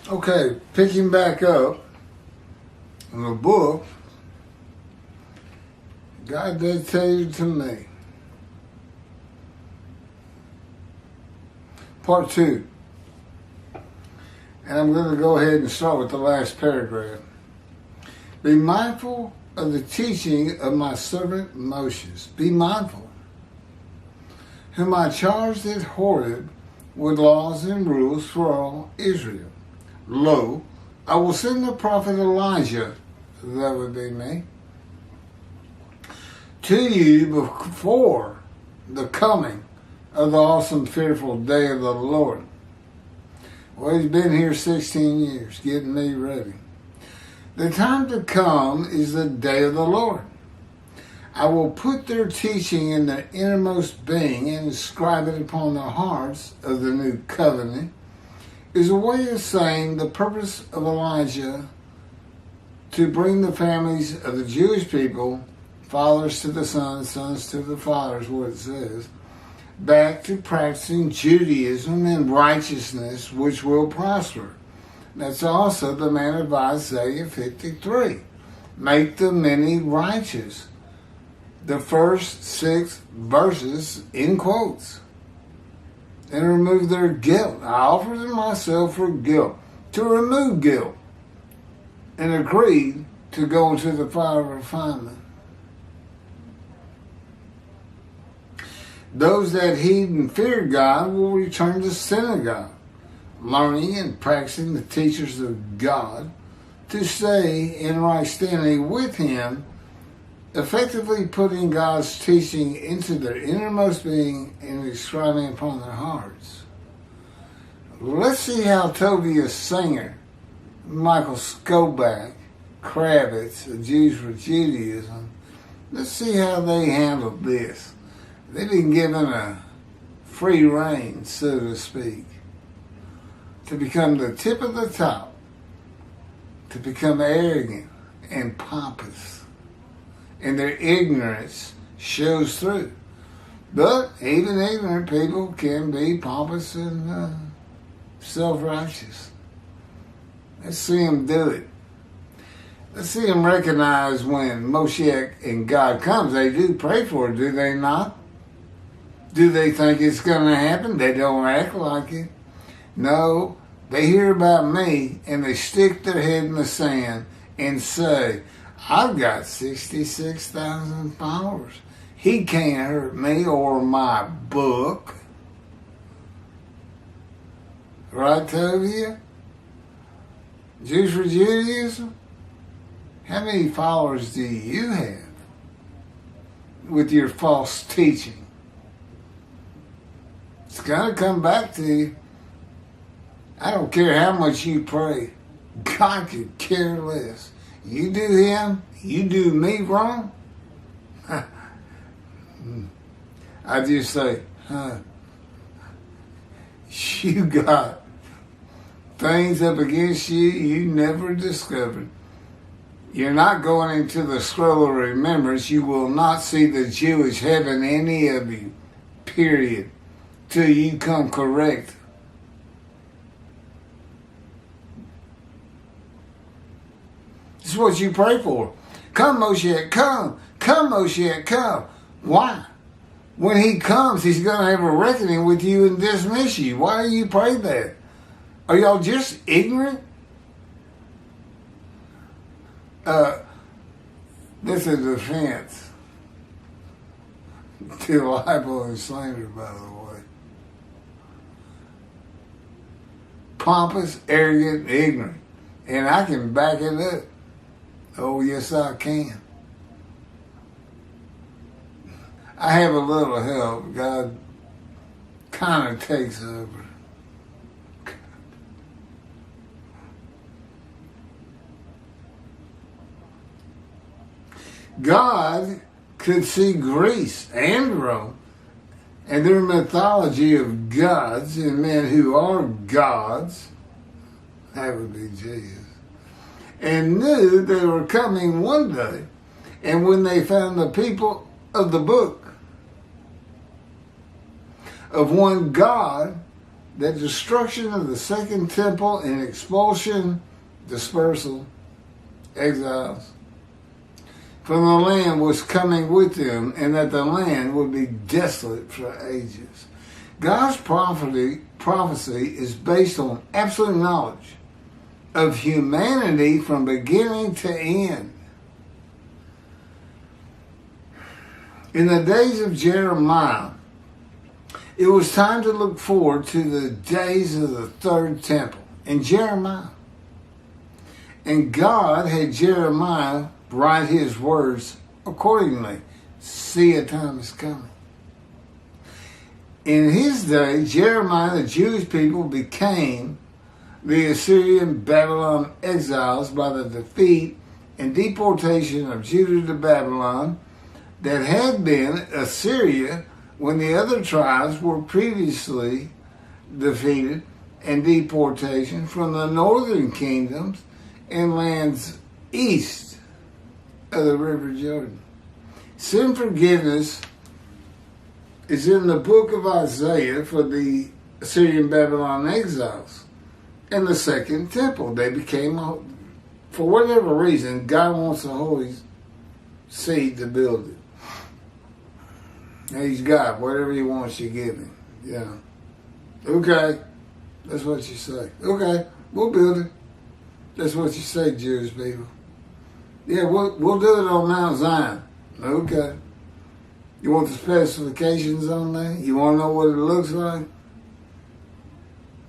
Okay, picking back up in the book, God dedicated to me. Part 2. And I'm going to go ahead and start with the last paragraph. Be mindful of the teaching of my servant Moses. Be mindful, whom I charged at Horeb with laws and rules for all Israel. Lo, I will send the prophet Elijah, that would be me, to you before the coming of the awesome, fearful day of the Lord. Well, he's been here 16 years, getting me ready. The time to come is the day of the Lord. I will put their teaching in their innermost being and inscribe it upon the hearts of the new covenant, is a way of saying the purpose of Elijah to bring the families of the Jewish people, fathers to the sons, sons to the fathers, what it says, back to practicing Judaism and righteousness, which will prosper. That's also the man of Isaiah 53. Make the many righteous. The first 6 verses in quotes. And remove their guilt. I offer them myself for guilt. To remove guilt. And agreed to go into the fire of refinement. Those that heed and fear God will return to synagogue, learning and practicing the teachers of God, to stay in right standing with Him, effectively putting God's teaching into their innermost being and inscribing upon their hearts. Let's see how Tobias Singer, Michael Skoback, Kravitz, the Jews for Judaism, let's see how they handled this. They've been given a free rein, so to speak, to become the tip of the top, to become arrogant and pompous. And their ignorance shows through. But even ignorant people can be pompous and self-righteous. Let's see them do it. Let's see them recognize when Moshiach and God comes. They do pray for it, do they not? Do they think it's going to happen? They don't act like it. No, they hear about me and they stick their head in the sand and say, I've got 66,000 followers. He can't hurt me or my book. Right, Tovia? Jews for Judaism? How many followers do you have with your false teaching? It's going to come back to you. I don't care how much you pray. God could care less. You do him, you do me wrong. I just say, you got things up against you you never discovered. You're not going into the scroll of remembrance. You will not see the Jewish heaven, any of you, period, till you come correct. This is what you pray for. Come, Moshiach, come. Come, Moshiach, come. Why? When he comes, he's going to have a reckoning with you and dismiss you. Why do you pray that? Are y'all just ignorant? This is a defense to libel and slander, by the way. Pompous, arrogant, ignorant. And I can back it up. Oh, yes, I can. I have a little help. God kind of takes over. God could see Greece and Rome and their mythology of gods and men who are gods, that would be Jesus, and knew they were coming one day. And when they found the people of the book, of one God, that destruction of the second temple and expulsion, dispersal, exiles from the land was coming with them, and that the land would be desolate for ages. God's prophecy is based on absolute knowledge of humanity from beginning to end. In the days of Jeremiah, it was time to look forward to the days of the third temple in Jeremiah. And God had Jeremiah write his words accordingly. See, a time is coming. In his day, Jeremiah, the Jewish people, became the Assyrian Babylon exiles by the defeat and deportation of Judah to Babylon that had been Assyria when the other tribes were previously defeated, and deportation from the northern kingdoms and lands east of the River Jordan. Sin forgiveness is in the book of Isaiah for the Assyrian Babylon exiles and the second temple. They became, for whatever reason, God wants the holy seed to build it. He's God. Whatever he wants, you give him. Yeah. Okay. That's what you say. Okay. We'll build it. That's what you say, Jewish people. Yeah, we'll do it on Mount Zion. Okay. You want the specifications on there? You want to know what it looks like?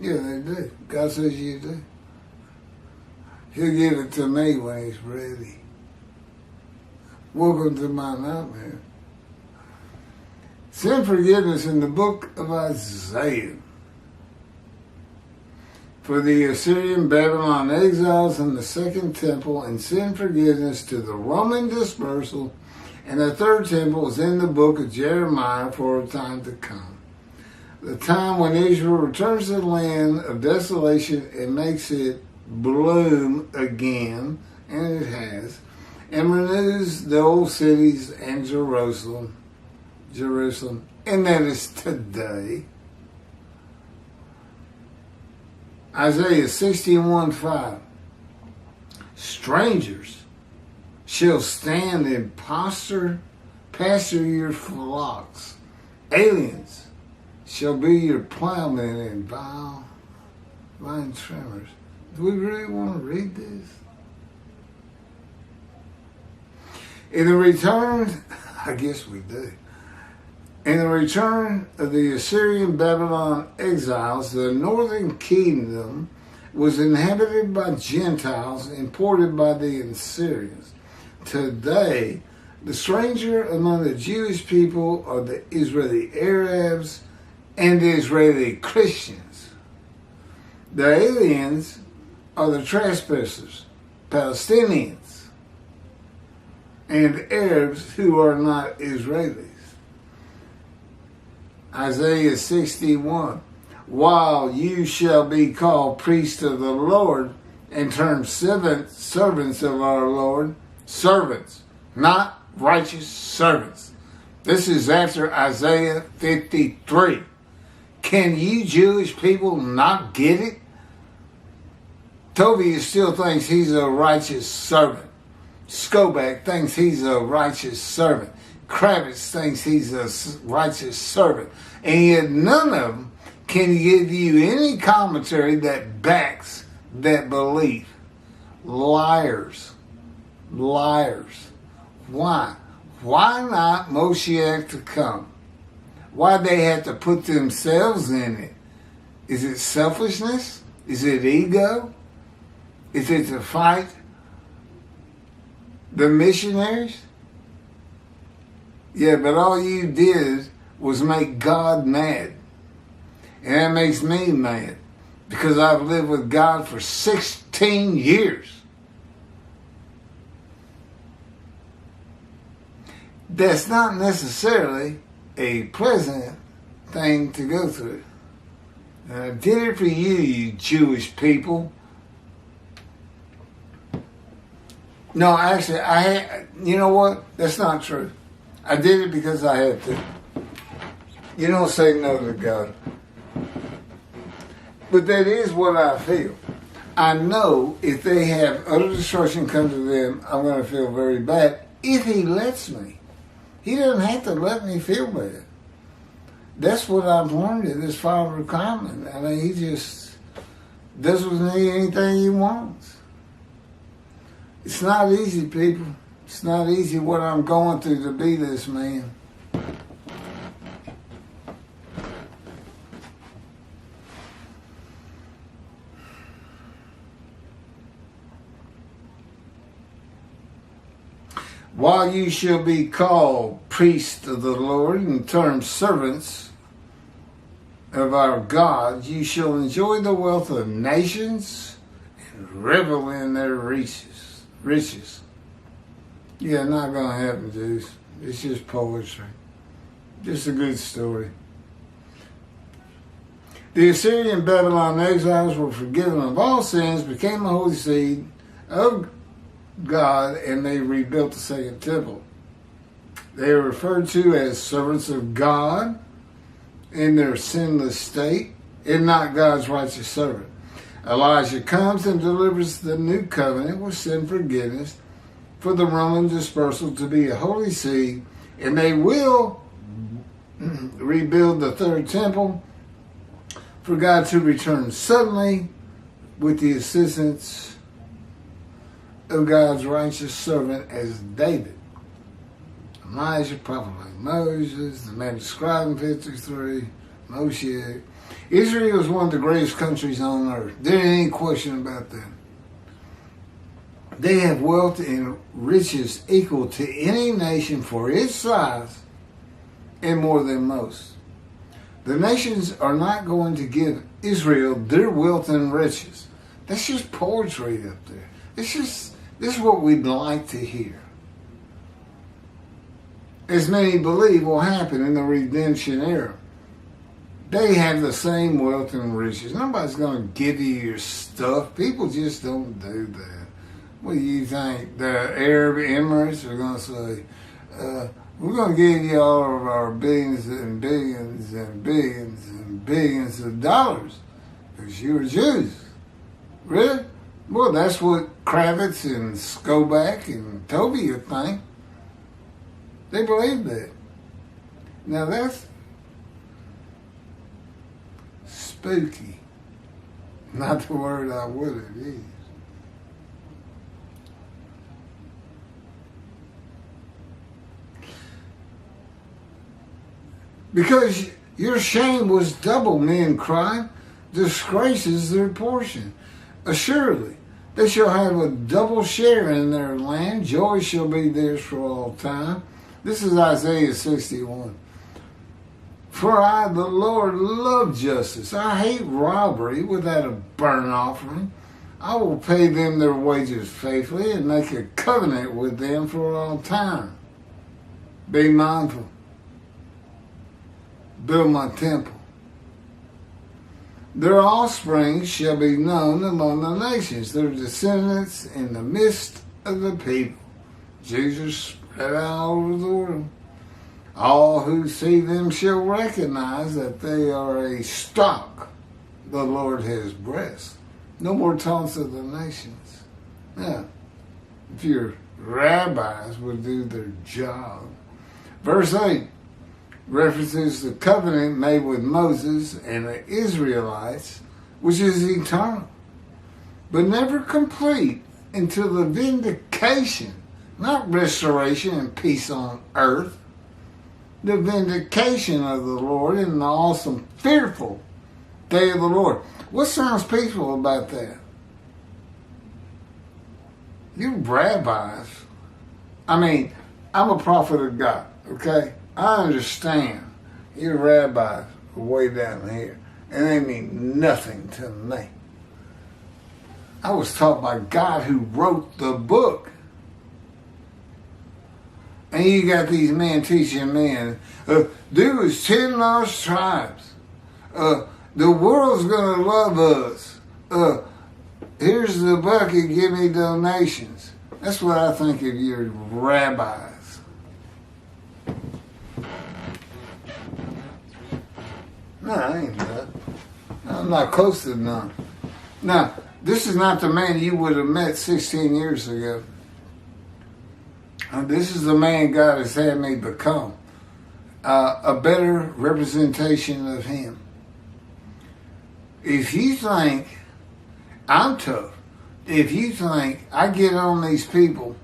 Yeah, they do. God says you do. He'll give it to me when he's ready. Welcome to my nightmare. Sin forgiveness in the book of Isaiah for the Assyrian Babylon exiles in the second temple, and sin forgiveness to the Roman dispersal, and the third temple is in the book of Jeremiah for a time to come. The time when Israel returns to the land of desolation and makes it bloom again, and it has, and renews the old cities and Jerusalem, and that is today. Isaiah 61:5. Strangers shall stand and pasture your flocks. Aliens shall be your plowmen and vine trimmers. Do we really want to read this? In the return, I guess we do. In the return of the Assyrian Babylon exiles, the northern kingdom was inhabited by Gentiles imported by the Assyrians. Today, the stranger among the Jewish people are the Israeli Arabs and the Israeli Christians. The aliens are the trespassers, Palestinians, and Arabs who are not Israelis. Isaiah 61, while you shall be called priests of the Lord and termed servants of our Lord, servants, not righteous servants. This is after Isaiah 53. Can you Jewish people not get it? Tobiah still thinks he's a righteous servant. Skobach thinks he's a righteous servant. Kravitz thinks he's a righteous servant. And yet none of them can give you any commentary that backs that belief. Liars. Liars. Why? Why not Moshiach to come? Why they have to put themselves in it? Is it selfishness? Is it ego? Is it to fight the missionaries? Yeah, but all you did was make God mad. And that makes me mad because I've lived with God for 16 years. That's not necessarily a pleasant thing to go through. And I did it for you, you Jewish people. No, actually, you know what? That's not true. I did it because I had to. You don't say no to God. But that is what I feel. I know if they have utter destruction come to them, I'm going to feel very bad if he lets me. He doesn't have to let me feel bad. That's what I've learned in this Father Common. I mean, he just does with me anything he wants. It's not easy, people. It's not easy what I'm going through to be this man. While you shall be called priests of the Lord and termed servants of our God, you shall enjoy the wealth of nations and revel in their riches. Yeah, not going to happen, Jews. It's just poetry. Just a good story. The Assyrian Babylon exiles were forgiven of all sins, became a holy seed of God, and they rebuilt the second temple. They are referred to as servants of God in their sinless state and not God's righteous servant. Elijah comes and delivers the new covenant with sin forgiveness for the Roman dispersal to be a holy seed, and they will rebuild the third temple for God to return suddenly with the assistance of God's righteous servant as David, Elijah, prophet like Moses, the man described in 53, Moshe. Israel is one of the greatest countries on earth. There ain't any question about that. They have wealth and riches equal to any nation for its size and more than most. The nations are not going to give Israel their wealth and riches. That's just poetry up there. This is what we'd like to hear. As many believe will happen in the redemption era. They have the same wealth and riches. Nobody's going to give you your stuff. People just don't do that. What do you think? The Arab Emirates are going to say, we're going to give you all of our billions and billions and billions and billions of dollars because you're Jews. Really? Well, that's what Kravitz and Skoback and Toby think. They believe that. Now that's spooky. Not the word I would have used. Because your shame was double, men cry. Disgrace is their portion. Assuredly, they shall have a double share in their land. Joy shall be theirs for all time. This is Isaiah 61. For I, the Lord, love justice. I hate robbery without a burnt offering. I will pay them their wages faithfully and make a covenant with them for all time. Be mindful. Build my temple. Their offspring shall be known among the nations, their descendants in the midst of the people. Jesus spread out all over the world. All who see them shall recognize that they are a stock the Lord has blessed. No more taunts of the nations. Yeah, if your rabbis would do their job. Verse 8 references the covenant made with Moses and the Israelites, which is eternal, but never complete until the vindication, not restoration and peace on earth, the vindication of the Lord in the awesome, fearful day of the Lord. What sounds peaceful about that? You rabbis, I'm a prophet of God, okay? I understand your rabbis are way down here, and they mean nothing to me. I was taught by God who wrote the book. And you got these men teaching men, do as 10 lost tribes. The world's going to love us. Here's the bucket, give me donations. That's what I think of your rabbis. No, I ain't none. I'm not close to none. Now, this is not the man you would have met 16 years ago. This is the man God has had me become. A better representation of Him. If you think I'm tough, if you think I get on these people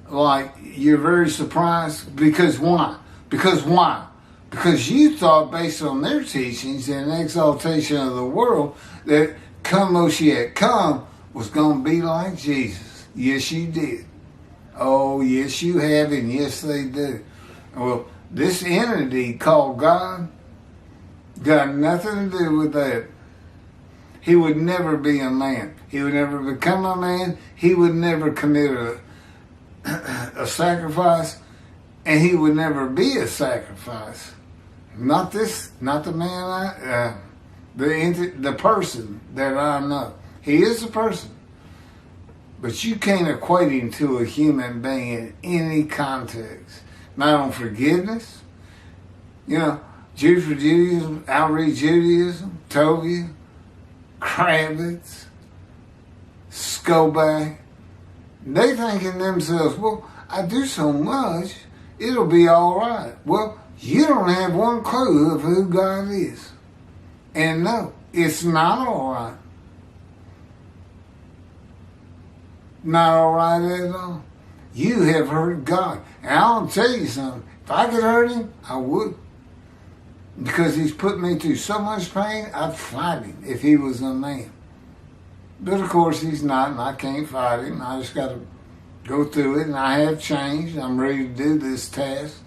like you're very surprised, because why? Because why? Because you thought, based on their teachings and exaltation of the world, that come Moshiach, come was going to be like Jesus. Yes, you did. Oh, yes, you have, and yes, they do. Well, this entity called God got nothing to do with that. He would never be a man. He would never become a man. He would never commit a sacrifice, and he would never be a sacrifice. Not the man the person that I know. He is a person. But you can't equate him to a human being in any context. Not on forgiveness. You know, Jews for Judaism, Outreach Judaism, Tovia, Kravitz, Skoback. They thinking themselves, well, I do so much, it'll be all right. Well, you don't have one clue of who God is. And no, it's not all right. Not all right at all. You have hurt God. And I'll tell you something. If I could hurt Him, I would. Because He's put me through so much pain, I'd fight Him if He was a man. But of course He's not, and I can't fight Him. I just got to go through it, and I have changed. I'm ready to do this task.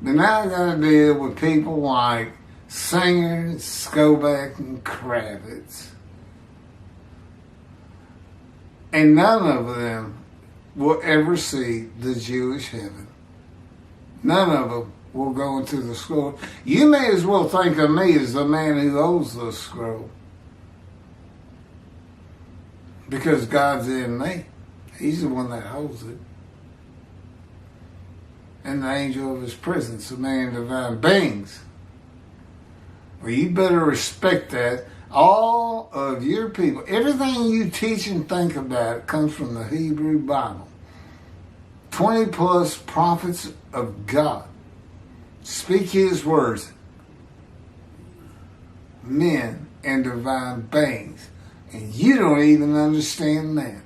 But now I got to deal with people like Singer, Skoback, and Kravitz. And none of them will ever see the Jewish heaven. None of them will go into the scroll. You may as well think of me as the man who holds the scroll. Because God's in me. He's the one that holds it. And the angel of His presence, the man in divine beings. Well, you better respect that. All of your people, everything you teach and think about comes from the Hebrew Bible. 20 plus prophets of God speak His words. Men and divine beings. And you don't even understand that.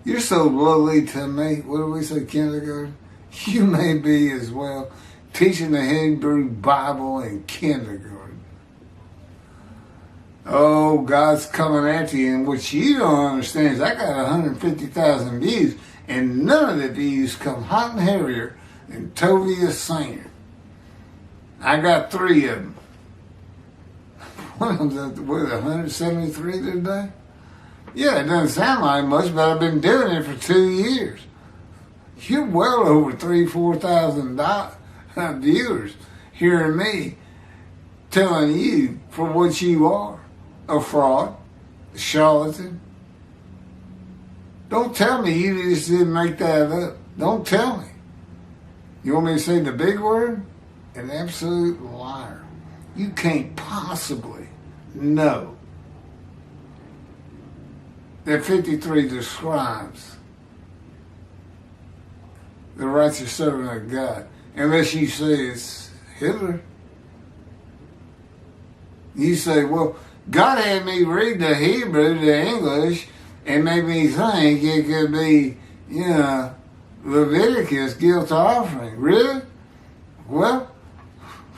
You're so lowly to me. What do we say, kindergarten? You may be as well, teaching the Hebrew Bible in kindergarten. Oh, God's coming after you, and what you don't understand is I got 150,000 views, and none of the views come hot and heavier than Tovia Singer. I got 3 of them. One of them's at 173 today? Yeah, it doesn't sound like much, but I've been doing it for 2 years. You're well over 3,000-4,000 viewers hearing me telling you for what you are. A fraud, a charlatan. Don't tell me you just didn't make that up. Don't tell me. You want me to say the big word? An absolute liar. You can't possibly know that 53 describes the righteous servant of God, unless you say it's Hitler. You say, well, God had me read the Hebrew to English and made me think it could be, Leviticus guilt offering. Really? Well,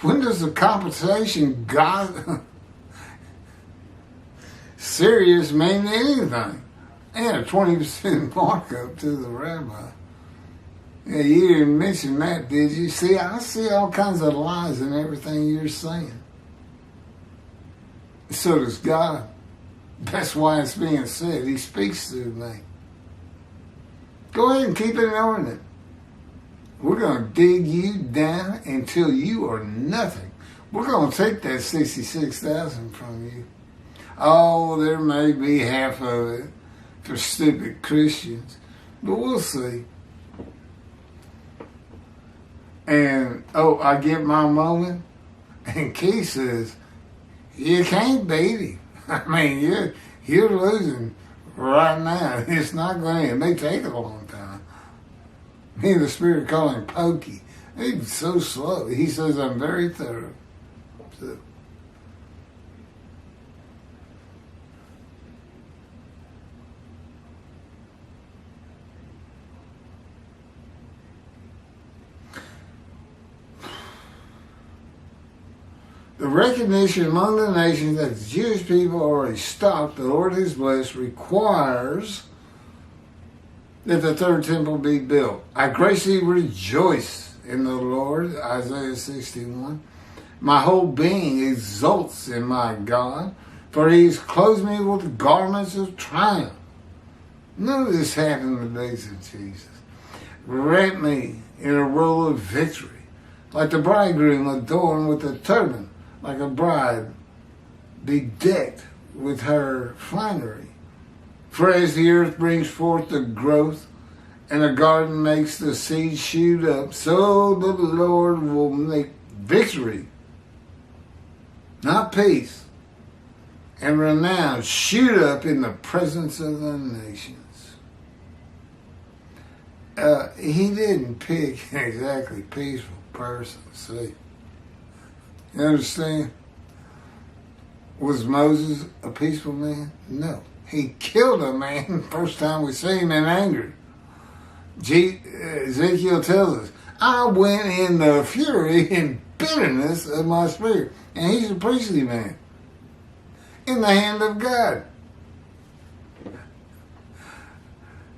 when does the compensation God serious mean anything? And a 20% markup to the rabbi. Yeah, you didn't mention that, did you? See, I see all kinds of lies in everything you're saying. So does God. That's why it's being said. He speaks through me. Go ahead and keep ignoring it. We're going to dig you down until you are nothing. We're going to take that 66,000 from you. Oh, there may be half of it for stupid Christians, but we'll see. And, I get my moment. And Keith says, you can't beat him. I mean, you're losing right now. It's not going to. It may take a long time. Me and the Spirit call him Pokey. He's so slow. He says, I'm very thorough. So, the recognition among the nations that the Jewish people already stopped, the Lord has blessed, requires that the third temple be built. I greatly rejoice in the Lord, Isaiah 61. My whole being exults in my God, for he has clothed me with garments of triumph. None of this happened in the days of Jesus. Wrapped me in a robe of victory, like the bridegroom adorned with a turban, like a bride bedecked with her finery. For as the earth brings forth the growth, and a garden makes the seed shoot up, so the Lord will make victory, not peace, and renown shoot up in the presence of the nations. He didn't pick an exactly peaceful person, see. You understand? Was Moses a peaceful man? No. He killed a man first time we see him in anger. Ezekiel tells us, I went in the fury and bitterness of my spirit. And he's a priestly man. In the hand of God.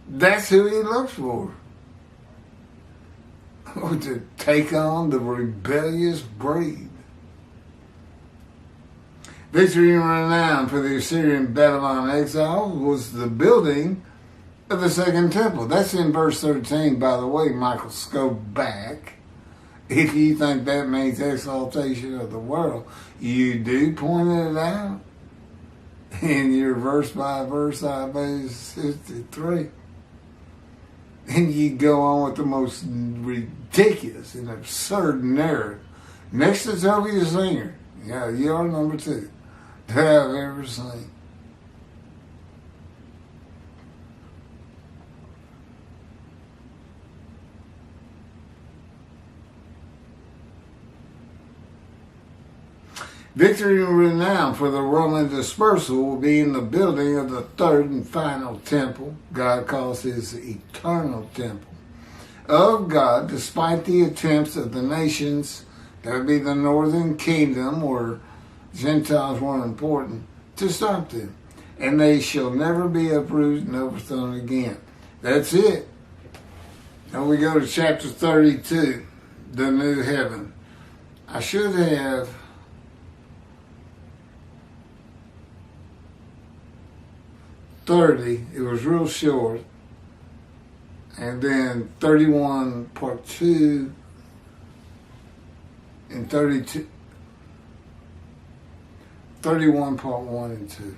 That's who he looks for. To take on the rebellious breed. Victory and renown for the Assyrian Babylon exile was the building of the second temple. That's in verse 13, by the way, Michael. Go back. If you think that means exaltation of the world, you do point it out in your verse by verse Isaiah 63. And you go on with the most ridiculous and absurd narrative. Next to Toby the Singer. Yeah, you are number 2 that I've ever seen. Victory and renown for the Roman dispersal will be in the building of the third and final temple, God calls his eternal temple, of God, despite the attempts of the nations, that would be the northern kingdom, where Gentiles weren't important, to stop them. And they shall never be uprooted and overthrown again. That's it. Now we go to chapter 32, the new heaven. I should have 30, it was real short, and then 31 part 2, and 31 part 1 and 2.